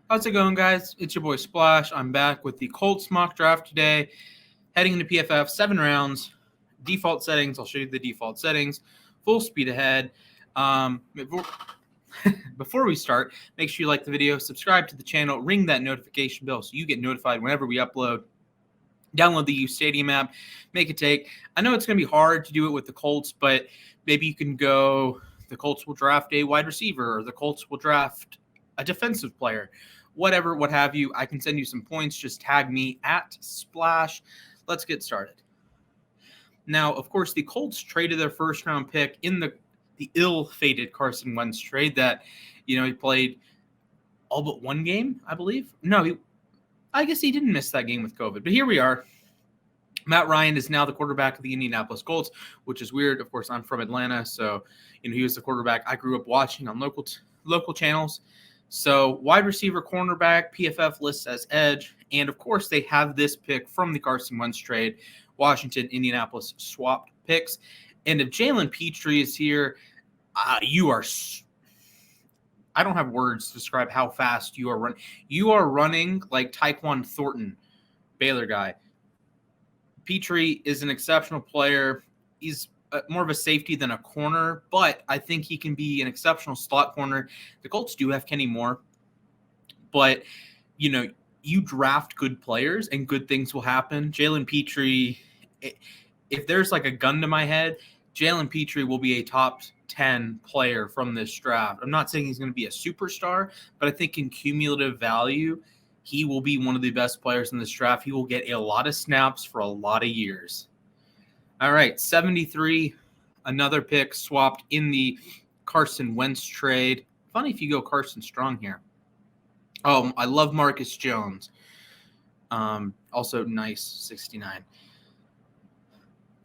How's it going, guys? It's your boy Splash. I'm back with the Colts mock draft today. Heading into PFF, 7 rounds, default settings. I'll show you the default settings. Full speed ahead. Before we start, make sure you like the video, subscribe to the channel, ring that notification bell so you get notified whenever we upload. Download the uSTADIUM app, make a take. I know it's going to be hard to do it with the Colts, but maybe you can go, the Colts will draft a wide receiver, or the Colts will draft a defensive player. Whatever, what have you. I can send you some points. Just tag me at Splash. Let's get started. Now, of course, the Colts traded their first-round pick in the ill-fated Carson Wentz trade that, he played all but one game, I believe. No, I guess he didn't miss that game with COVID. But here we are. Matt Ryan is now the quarterback of the Indianapolis Colts, which is weird. Of course, I'm from Atlanta, so he was the quarterback I grew up watching on local channels. So wide receiver, cornerback, PFF lists as edge. And, of course, they have this pick from the Carson Wentz trade. Washington, Indianapolis swapped picks. And if Jalen Petrie is here, you are – I don't have words to describe how fast you are running. You are running like Tyquan Thornton, Baylor guy. Petrie is an exceptional player. He's more of a safety than a corner, but I think he can be an exceptional slot corner. The Colts do have Kenny Moore, but, you draft good players and good things will happen. Jalen Petrie, if there's like a gun to my head, Jalen Petrie will be a top 10 player from this draft. I'm not saying he's going to be a superstar, but I think in cumulative value, he will be one of the best players in this draft. He will get a lot of snaps for a lot of years. All right, 73, another pick swapped in the Carson Wentz trade. Funny if you go Carson Strong here. Oh, I love Marcus Jones. Also nice, 69.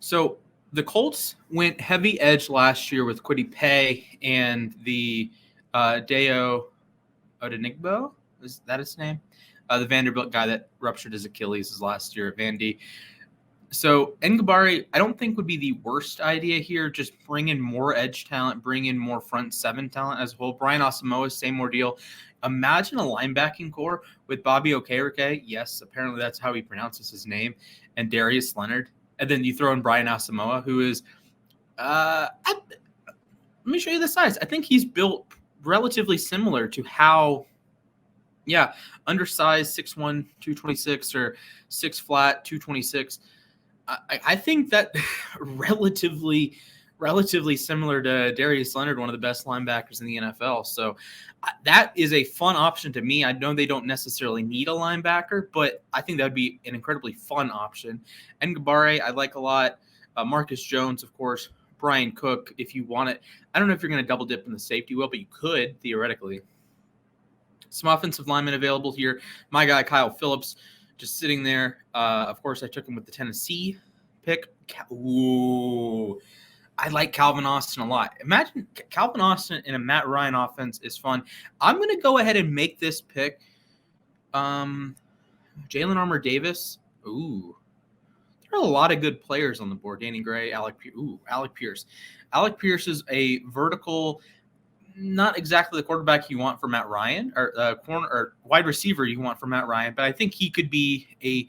So the Colts went heavy edge last year with Kwity Paye and the Deo Odenigbo. Is that his name? The Vanderbilt guy that ruptured his Achilles last year at Vandy. So Ngabari, I don't think would be the worst idea here. Just bring in more edge talent, bring in more front seven talent as well. Brian Asamoah, same ordeal. Imagine a linebacking core with Bobby Okereke. Yes, apparently that's how he pronounces his name. And Darius Leonard. And then you throw in Brian Asamoah, who is let me show you the size. I think he's built relatively similar to how undersized 6'1", 226 or 6 flat, 226. I think that relatively similar to Darius Leonard, one of the best linebackers in the NFL. So that is a fun option to me. I know they don't necessarily need a linebacker, but I think that would be an incredibly fun option. Ngabare, I like a lot. Marcus Jones, of course. Brian Cook, if you want it. I don't know if you're going to double dip in the safety wheel, but you could, theoretically. Some offensive linemen available here. My guy, Kyle Phillips, just sitting there. Of course, I took him with the Tennessee pick. Ooh, I like Calvin Austin a lot. Imagine Calvin Austin in a Matt Ryan offense is fun. I'm going to go ahead and make this pick. Jalen Armour Davis. Ooh, there are a lot of good players on the board. Danny Gray, Alec Pierce. Alec Pierce is a vertical. Not exactly the quarterback you want for Matt Ryan, or corner or wide receiver you want for Matt Ryan, but I think he could be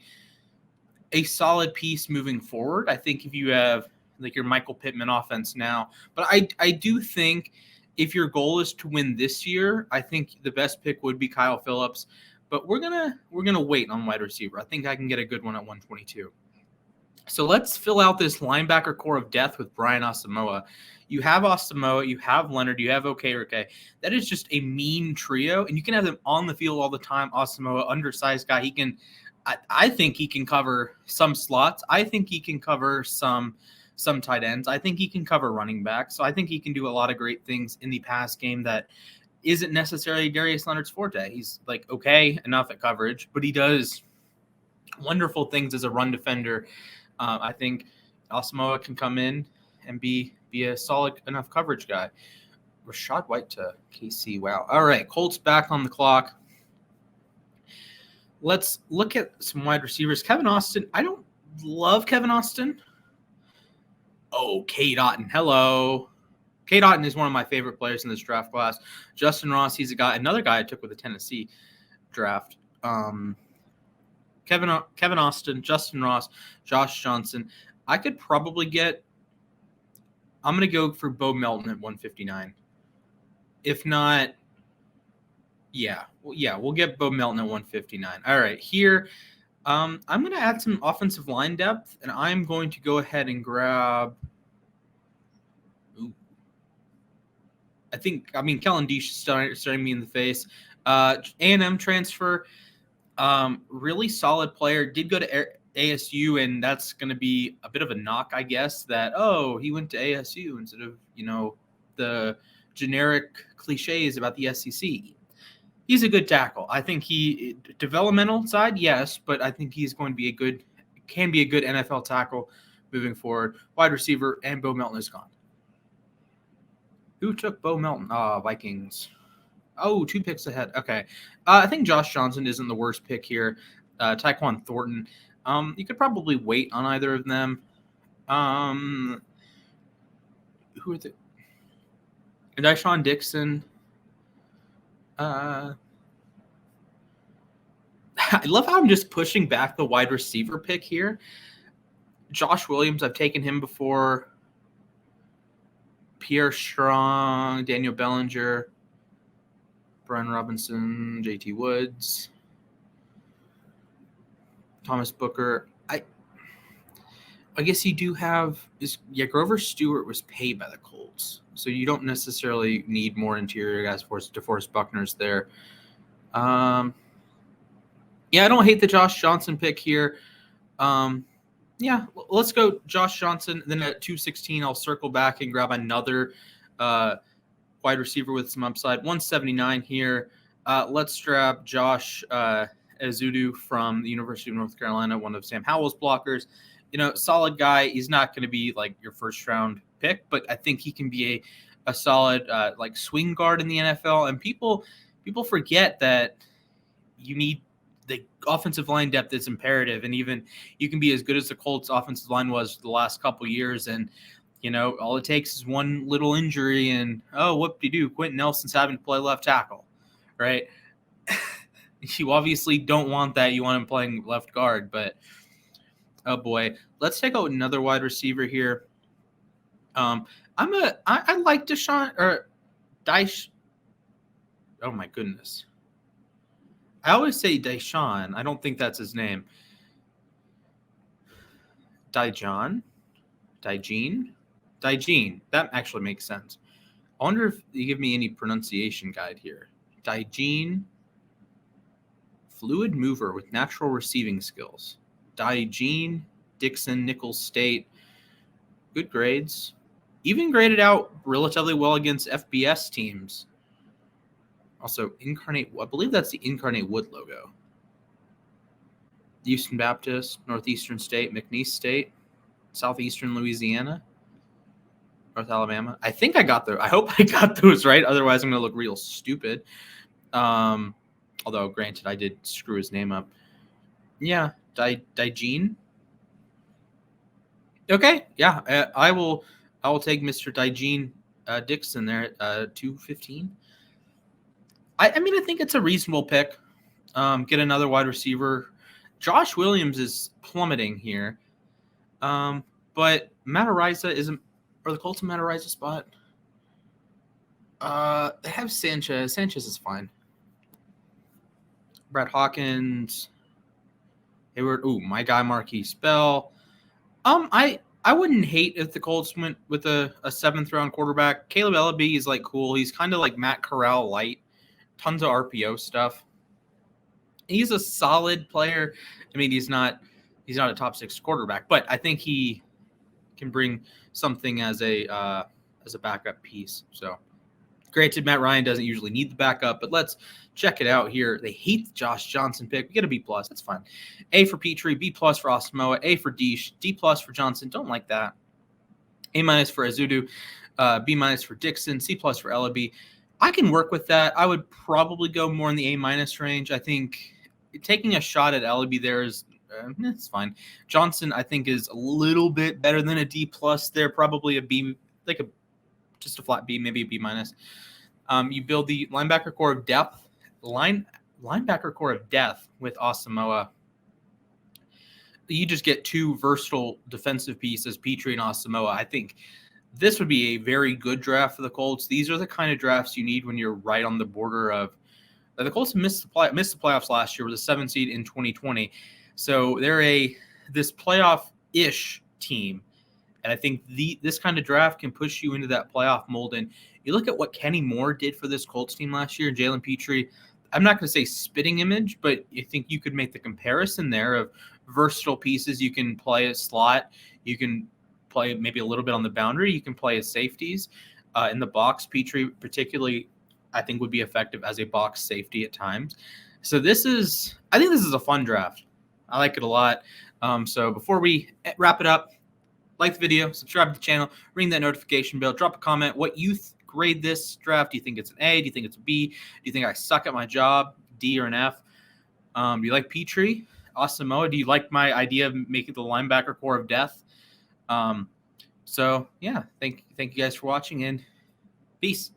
a solid piece moving forward. I think if you have like your Michael Pittman offense now, but I do think if your goal is to win this year, I think the best pick would be Kyle Phillips. But we're gonna wait on wide receiver. I think I can get a good one at 122. So let's fill out this linebacker core of death with Brian Asamoah. You have Asamoah, you have Leonard, you have Okereke. That is just a mean trio, and you can have them on the field all the time. Asamoah, undersized guy. I think he can cover some slots. I think he can cover some tight ends. I think he can cover running back. So I think he can do a lot of great things in the pass game that isn't necessarily Darius Leonard's forte. He's like okay enough at coverage, but he does wonderful things as a run defender. I think Asamoah can come in and be a solid enough coverage guy. Rashad White to KC. Wow. All right. Colts back on the clock. Let's look at some wide receivers. Kevin Austin. I don't love Kevin Austin. Oh, Cade Otton. Hello. Cade Otton is one of my favorite players in this draft class. Justin Ross, he's another guy I took with the Tennessee draft. Kevin Austin, Justin Ross, Josh Johnson. I could probably get. I'm gonna go for Bo Melton at 159. If not, we'll get Bo Melton at 159. All right, here. I'm gonna add some offensive line depth, and I'm going to go ahead and grab. Kellen Deesh is staring me in the face. A&M transfer, really solid player. Did go to ASU, and that's going to be a bit of a knock, I guess, that, he went to ASU instead of, the generic cliches about the SEC. He's a good tackle. I think developmental side, yes, but I think he's going to be a good NFL tackle moving forward. Wide receiver, and Bo Melton is gone. Who took Bo Melton? Vikings. 2 picks ahead. Okay. I think Josh Johnson isn't the worst pick here. Tyquan Thornton. You could probably wait on either of them. Who are the... Deshaun Dixon. I love how I'm just pushing back the wide receiver pick here. Josh Williams, I've taken him before. Pierre Strong, Daniel Bellinger, Brian Robinson, JT Woods, Thomas Booker. I guess you do have Grover Stewart was paid by the Colts, so you don't necessarily need more interior guys. DeForest Buckner's there. I don't hate the Josh Johnson pick here. Let's go Josh Johnson. Then at 216, I'll circle back and grab another wide receiver with some upside. 179 here. Let's grab Josh Zudu from the University of North Carolina, one of Sam Howell's blockers. Solid guy. He's not going to be like your first round pick, but I think he can be a solid swing guard in the NFL. And people forget that you need the offensive line depth is imperative, and even you can be as good as the Colts offensive line was the last couple years, and all it takes is one little injury and whoop-de-doo, Quentin Nelson's having to play left tackle, right? You obviously don't want that. You want him playing left guard, but oh boy. Let's take out another wide receiver here. I like Deshaun or Dyche. Oh my goodness. I always say Deshaun. I don't think that's his name. Digene. That actually makes sense. I wonder if you give me any pronunciation guide here. Digene. Fluid mover with natural receiving skills. Digene, Dixon, Nicholls State. Good grades. Even graded out relatively well against FBS teams. Also, I believe that's the Incarnate Wood logo. Houston Baptist, Northeastern State, McNeese State, Southeastern Louisiana, North Alabama. I think I got those. I hope I got those right. Otherwise, I'm going to look real stupid. Although, granted, I did screw his name up. Yeah, Digene. Okay, yeah, I will take Mr. Digene Dixon there at 215. I think it's a reasonable pick. Get another wide receiver. Josh Williams is plummeting here. But Matt Araiza isn't, or the Colts in Matt Araiza's spot. They have Sanchez. Sanchez is fine. Brett Hawkins. Hayward. Ooh, my guy Marquise Bell. I wouldn't hate if the Colts went with a 7th round quarterback. Caleb Ellaby is cool. He's kind of like Matt Corral light. Tons of RPO stuff. He's a solid player. He's not a top 6 quarterback, but I think he can bring something as a backup piece. So, granted, Matt Ryan doesn't usually need the backup, but let's check it out here. They hate the Josh Johnson pick. We get a B+. That's fine. A for Petrie, B+ for Asamoah, A for Deesh, D+ for Johnson. Don't like that. A- for Zudu, B- for Dixon, C+ for Ellaby. I can work with that. I would probably go more in the A- range. I think taking a shot at Ellaby there is it's fine. Johnson, I think, is a little bit better than a D+. There, probably a B, just a flat B, maybe a B-. You build the linebacker core of depth. linebacker core of death with Asamoah. You just get two versatile defensive pieces, Petrie and Asamoah. I think this would be a very good draft for the Colts. These are the kind of drafts you need when you're right on the border of the Colts missed the playoffs last year with a 7 seed in 2020. So they're this playoff-ish team. And I think this kind of draft can push you into that playoff mold. And you look at what Kenny Moore did for this Colts team last year, Jalen Petrie. I'm not going to say spitting image, but I think you could make the comparison there of versatile pieces. You can play a slot. You can play maybe a little bit on the boundary. You can play as safeties in the box. Petrie particularly, I think, would be effective as a box safety at times. So I think this is a fun draft. I like it a lot. So before we wrap it up, like the video, subscribe to the channel, ring that notification bell, drop a comment. What you grade this draft? Do you think it's an A? Do you think it's a B? Do you think I suck at my job? D or an F? Do you like Petrie? Asamoah? Do you like my idea of making the linebacker core of death? So yeah, thank you guys for watching, and peace.